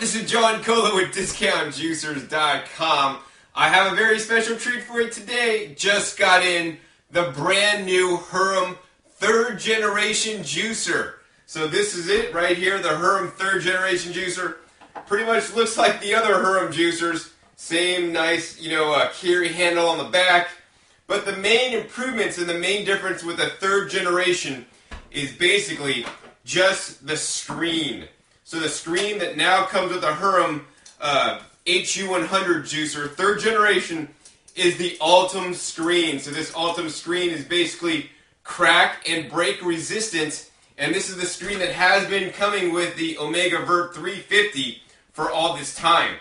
This is John Cola with DiscountJuicers.com. I have a very special treat for you today. Just got in the brand new Hurom 3rd generation juicer. So this is it right here, the Hurom 3rd generation juicer. Pretty much looks like the other Hurom juicers. Same nice, carry handle on the back. But the main improvements and the main difference with the 3rd generation is basically just the screen. So the screen that now comes with the Hurom HU100 juicer, 3rd generation, is the Ultim screen. So this Ultim screen is basically crack and break resistant, and this is the screen that has been coming with the Omega Vert 350 for all this time.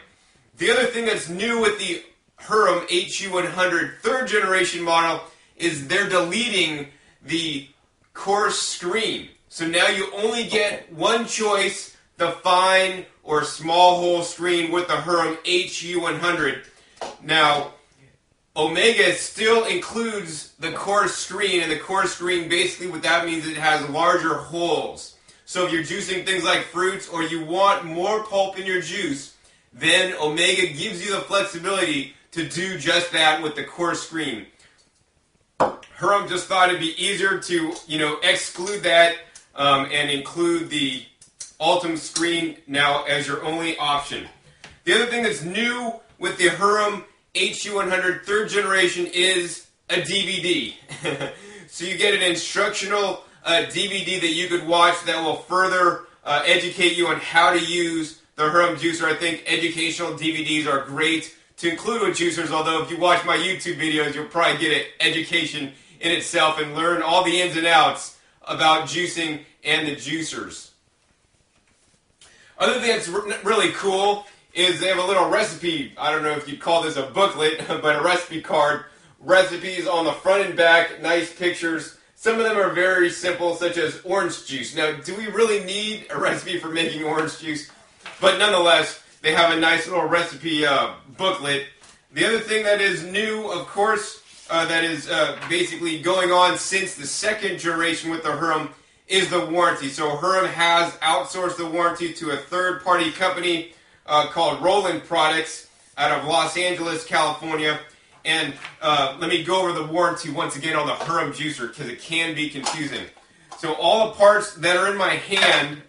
The other thing that's new with the Hurom HU100 3rd generation model is they're deleting the coarse screen. So now you only get one choice, the fine or small hole screen with the Hurom HU100. Now, Omega still includes the coarse screen, and the coarse screen, basically what that means is it has larger holes. So if you're juicing things like fruits or you want more pulp in your juice, then Omega gives you the flexibility to do just that with the coarse screen. Hurom just thought it'd be easier to, exclude that and include the Ultim screen now as your only option. The other thing that's new with the Hurom HU100 3rd generation is a DVD. So you get an instructional DVD that you could watch that will further educate you on how to use the Hurom juicer. I think educational DVDs are great to include with juicers, although if you watch my YouTube videos, you'll probably get an education in itself and learn all the ins and outs about juicing and the juicers. Other thing that's really cool is they have a little recipe. I don't know if you'd call this a booklet, but a recipe card. Recipes on the front and back, nice pictures. Some of them are very simple, such as orange juice. Now, do we really need a recipe for making orange juice? But nonetheless, they have a nice little recipe booklet. The other thing that is new, of course, that is basically going on since the 2nd generation with the Hurom is the warranty. So Hurom has outsourced the warranty to a third-party company called Roland Products out of Los Angeles, California. And let me go over the warranty once again on the Hurom juicer because it can be confusing. So all the parts that are in my hand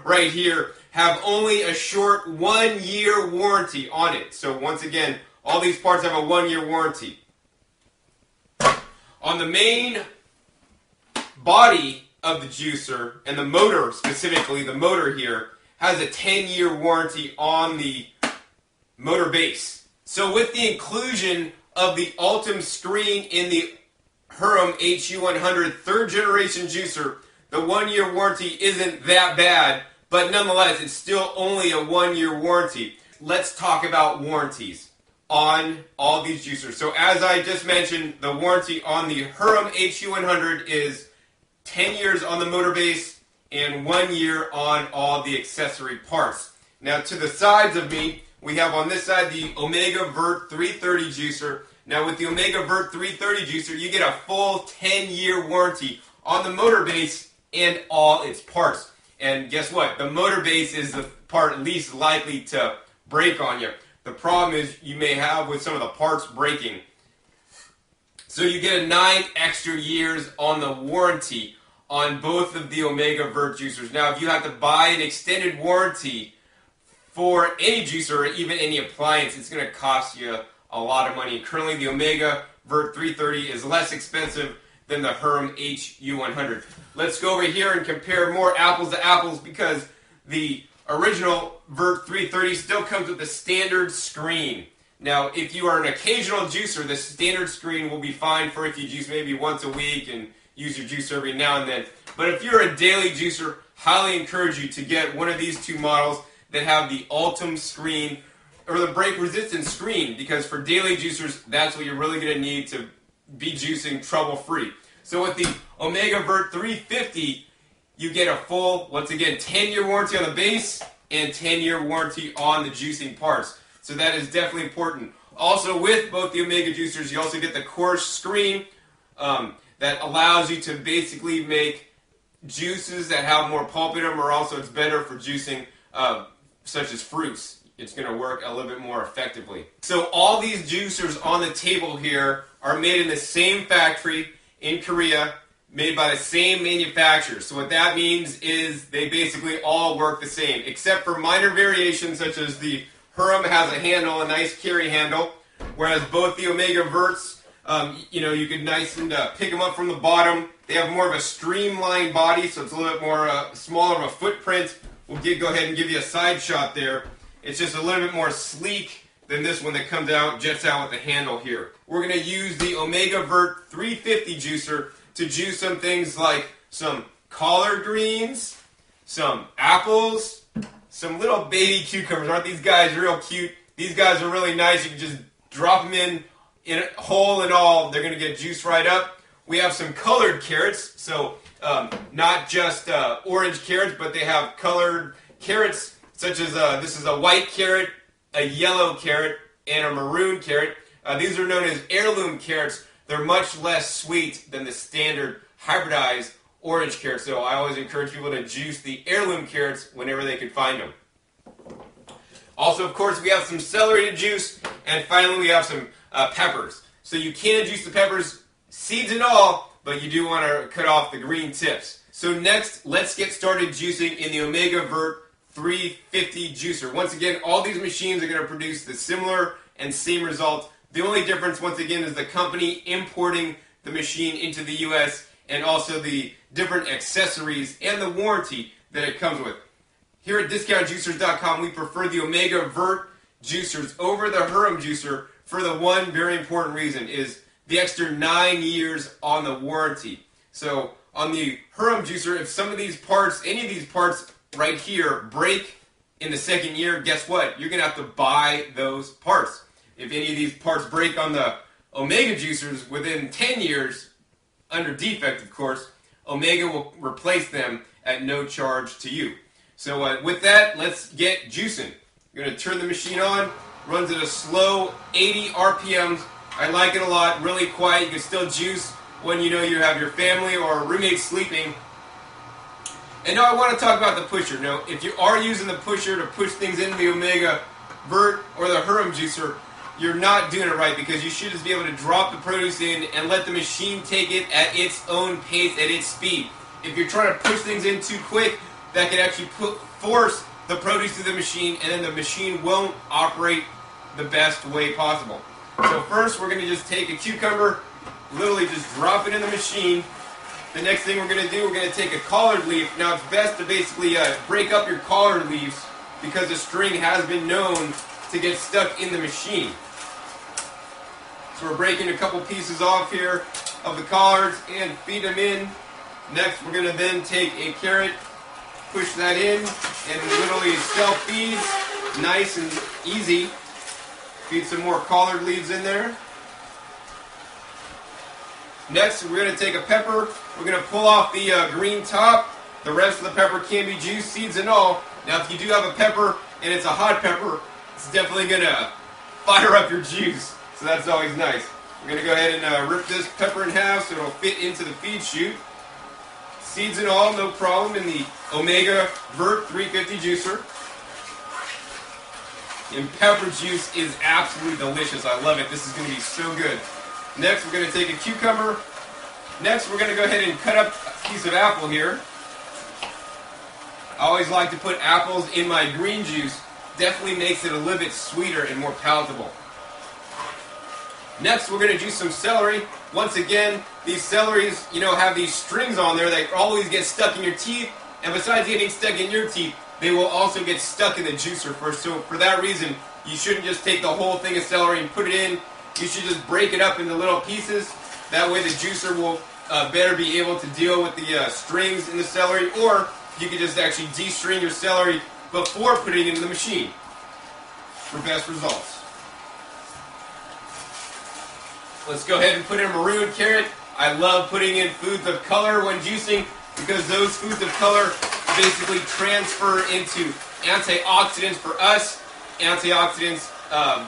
right here have only a short 1-year warranty on it. So once again, all these parts have a 1-year warranty. On the main body of the juicer, and the motor specifically, the motor here, has a 10-year warranty on the motor base. So with the inclusion of the Ultim screen in the Hurom HU100 3rd generation juicer, the 1-year warranty isn't that bad, but nonetheless, it's still only a 1-year warranty. Let's talk about warranties on all these juicers. So as I just mentioned, the warranty on the Hurom HU100 is 10 years on the motor base and 1 year on all the accessory parts. Now to the sides of me, we have on this side the Omega Vert 330 juicer. Now with the Omega Vert 330 juicer, you get a full 10-year warranty on the motor base and all its parts. And guess what? The motor base is the part least likely to break on you. The problem is you may have with some of the parts breaking. So you get a 9 extra years on the warranty on both of the Omega Vert juicers. Now, if you have to buy an extended warranty for any juicer or even any appliance, it's going to cost you a lot of money. Currently, the Omega Vert 330 is less expensive than the Hurom HU100. Let's go over here and compare more apples to apples because the original Vert 330 still comes with the standard screen. Now, if you are an occasional juicer, the standard screen will be fine for if you juice maybe once a week and use your juicer every now and then. But if you're a daily juicer, highly encourage you to get one of these two models that have the Ultim screen or the break resistant screen, because for daily juicers, that's what you're really going to need to be juicing trouble-free. So with the Omega Vert 350, you get a full, once again, 10-year warranty on the base and 10-year warranty on the juicing parts. So that is definitely important. Also, with both the Omega juicers, you also get the coarse screen that allows you to basically make juices that have more pulp in them, or also it's better for juicing such as fruits. It's going to work a little bit more effectively. So all these juicers on the table here are made in the same factory in Korea, made by the same manufacturer. So what that means is they basically all work the same, except for minor variations such as the hurom has a handle, a nice carry handle, whereas both the omega verts, you could nice and pick them up from the bottom. They have more of a streamlined body, so it's a little bit more smaller of a footprint. We'll go ahead and give you a side shot there. It's just a little bit more sleek than this one that comes out, jets out with the handle here. We're going to use the Omega Vert 350 juicer to juice some things like some collard greens, some apples, some little baby cucumbers. Aren't these guys real cute? These guys are really nice. You can just drop them in whole and all. They're going to get juiced right up. We have some colored carrots, so not just orange carrots, but they have colored carrots, such as this is a white carrot, a yellow carrot, and a maroon carrot. These are known as heirloom carrots. They're much less sweet than the standard hybridized orange carrots, so I always encourage people to juice the heirloom carrots whenever they can find them. Also, of course, we have some celery to juice, and finally we have some peppers. So you can juice the peppers, seeds and all, but you do want to cut off the green tips. So next, let's get started juicing in the Omega Vert 350 juicer. Once again, all these machines are going to produce the similar and same result. The only difference, once again, is the company importing the machine into the U.S. and also the different accessories and the warranty that it comes with. Here at DiscountJuicers.com, we prefer the Omega Vert juicers over the hurom juicer for the one very important reason, is the extra 9 years on the warranty. So on the hurom juicer, if some of these parts, any of these parts right here, break in the second year, guess what? You're going to have to buy those parts. If any of these parts break on the Omega juicers within 10 years, under defect of course, Omega will replace them at no charge to you. So with that, let's get juicing. You're going to turn the machine on, runs at a slow 80 RPMs. I like it a lot, really quiet. You can still juice when you know you have your family or a roommate sleeping. And now I want to talk about the pusher. Now, if you are using the pusher to push things into the Omega Vert or the hurom juicer, you're not doing it right, because you should just be able to drop the produce in and let the machine take it at its own pace, at its speed. If you're trying to push things in too quick, that can actually force the produce through the machine, and then the machine won't operate the best way possible. So first, we're going to just take a cucumber, literally just drop it in the machine. The next thing we're going to do, we're going to take a collard leaf. Now, it's best to basically break up your collard leaves, because the string has been known to get stuck in the machine. So we're breaking a couple pieces off here of the collards and feed them in. Next, we're going to then take a carrot, push that in, and literally self-feeds, nice and easy. Feed some more collard leaves in there. Next, we're going to take a pepper. We're going to pull off the green top. The rest of the pepper can be juiced, seeds and all. Now, if you do have a pepper and it's a hot pepper, it's definitely going to fire up your juice. So that's always nice. We're going to go ahead and rip this pepper in half so it'll fit into the feed chute. Seeds and all, no problem, in the Omega Vert 350 juicer. And pepper juice is absolutely delicious. I love it. This is going to be so good. Next, we're going to take a cucumber. Next, we're going to go ahead and cut up a piece of apple here. I always like to put apples in my green juice. Definitely makes it a little bit sweeter and more palatable. Next, we're going to juice some celery. Once again, these celeries, have these strings on there that always get stuck in your teeth. And besides getting stuck in your teeth, they will also get stuck in the juicer first. So for that reason, you shouldn't just take the whole thing of celery and put it in. You should just break it up into little pieces. That way the juicer will better be able to deal with the strings in the celery. Or you can just actually de-string your celery before putting it into the machine for best results. Let's go ahead and put in a maroon carrot. I love putting in foods of color when juicing, because those foods of color basically transfer into antioxidants for us. Antioxidants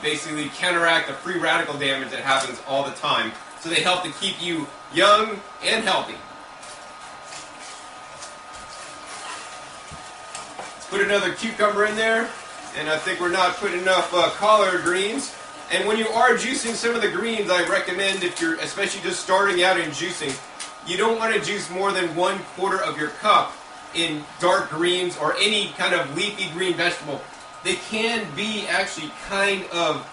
basically counteract the free radical damage that happens all the time. So they help to keep you young and healthy. Let's put another cucumber in there. and I think we're not putting enough collard greens. And when you are juicing some of the greens, I recommend, if you're especially just starting out in juicing, you don't want to juice more than 1/4 of your cup in dark greens or any kind of leafy green vegetable. They can be actually kind of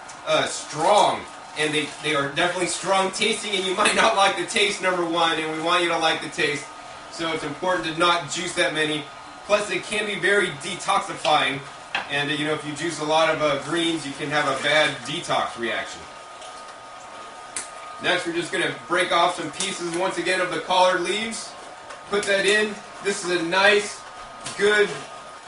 strong, and they are definitely strong tasting, and you might not like the taste, number one, and we want you to like the taste. So it's important to not juice that many. Plus, it can be very detoxifying, and you know, if you juice a lot of greens, you can have a bad detox reaction. Next, we're just going to break off some pieces once again of the collard leaves. Put that in. This is a nice, good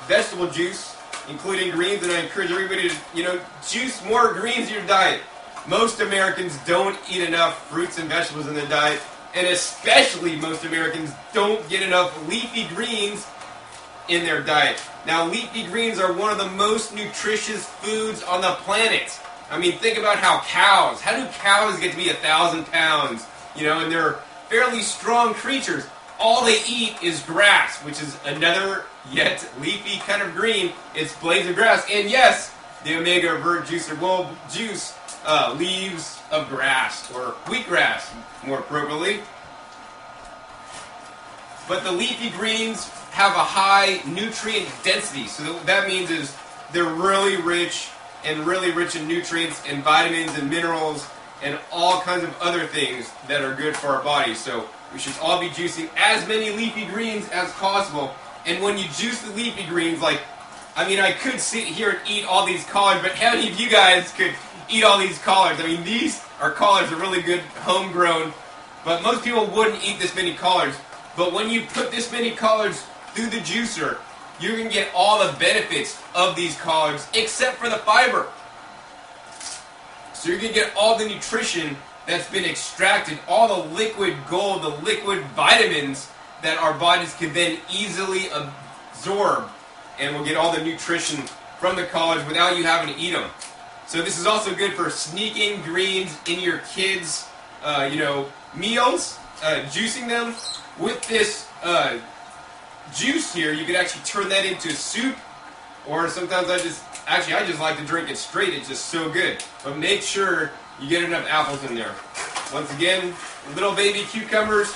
vegetable juice, including greens, and I encourage everybody to, you know, juice more greens in your diet. Most Americans don't eat enough fruits and vegetables in their diet, and especially most Americans don't get enough leafy greens in their diet. Now, leafy greens are one of the most nutritious foods on the planet. I mean, think about how do cows get to be 1,000 pounds? You know, and they're fairly strong creatures. All they eat is grass, which is another yet leafy kind of green. It's blades of grass. And yes, the omega vert juicer will juice leaves of grass, or wheatgrass, more appropriately. But the leafy greens have a high nutrient density. So that means is they're really rich in nutrients and vitamins and minerals and all kinds of other things that are good for our bodies. So we should all be juicing as many leafy greens as possible. And when you juice the leafy greens, like, I mean, I could sit here and eat all these collards, but how many of you guys could eat all these collards? I mean, these collards are really good, homegrown, but most people wouldn't eat this many collards. But when you put this many collards through the juicer, you're going to get all the benefits of these collards, except for the fiber. So you're going to get all the nutrition that's been extracted, all the liquid gold, the liquid vitamins that our bodies can then easily absorb, and we'll get all the nutrition from the collards without you having to eat them. So this is also good for sneaking greens in your kids' meals, juicing them. With this juice here, you could actually turn that into soup, or sometimes I just like to drink it straight. It's just so good. But make sure you get enough apples in there. Once again, little baby cucumbers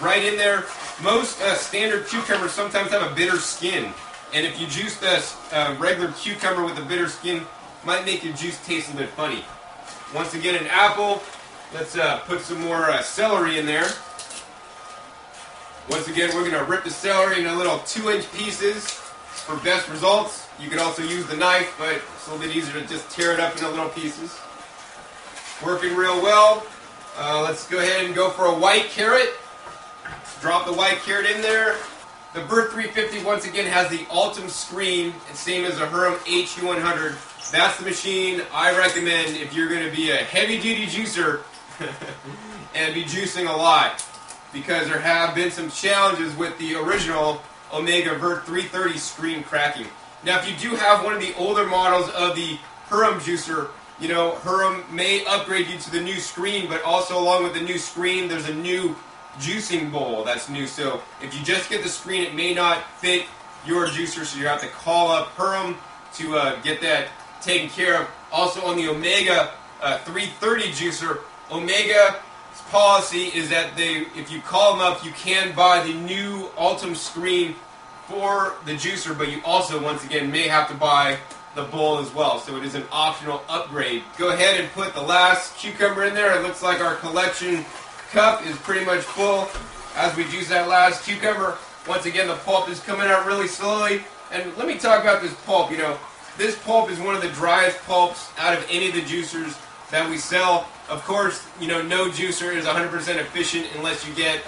right in there. Most standard cucumbers sometimes have a bitter skin, and if you juice this regular cucumber with a bitter skin, it might make your juice taste a bit funny. Once again, an apple. Let's put some more celery in there. Once again, we're going to rip the celery into little 2-inch pieces for best results. You could also use the knife, but it's a little bit easier to just tear it up into little pieces. Working real well. Let's go ahead and go for a white carrot. Drop the white carrot in there. The Vert 350 once again has the Ultim screen, it's same as a Hurom HU100. That's the machine I recommend if you're going to be a heavy-duty juicer and be juicing a lot, because there have been some challenges with the original Omega Vert 330 screen cracking. Now, if you do have one of the older models of the Hurom juicer, you know, Hurom may upgrade you to the new screen, but also along with the new screen, there's a new juicing bowl that's new. So if you just get the screen, it may not fit your juicer, so you have to call up Hurom to get that taken care of. Also on the Omega 330 juicer, Omega's policy is that if you call them up, you can buy the new Ultim screen for the juicer, but you also, once again, may have to buy the bowl as well. So it is an optional upgrade. Go ahead and put the last cucumber in there. It looks like our collection cup is pretty much full as we juice that last cucumber. Once again, the pulp is coming out really slowly. And let me talk about this pulp. You know, this pulp is one of the driest pulps out of any of the juicers that we sell. Of course, you know, no juicer is 100% efficient unless you get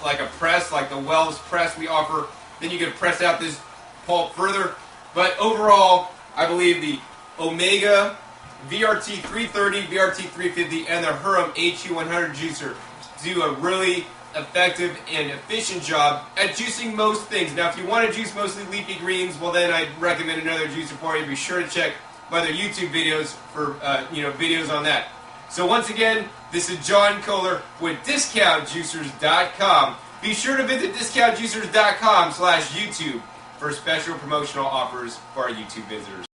like a press, like the Wells press we offer. Then you can press out this pulp further. But overall, I believe the Omega VRT 330, VRT 350, and the Hurom HU100 juicer do a really effective and efficient job at juicing most things. Now, if you want to juice mostly leafy greens, well then I'd recommend another juicer for you. Be sure to check my other YouTube videos for videos on that. So once again, this is John Kohler with DiscountJuicers.com. Be sure to visit DiscountJuicers.com/YouTube for special promotional offers for our YouTube visitors.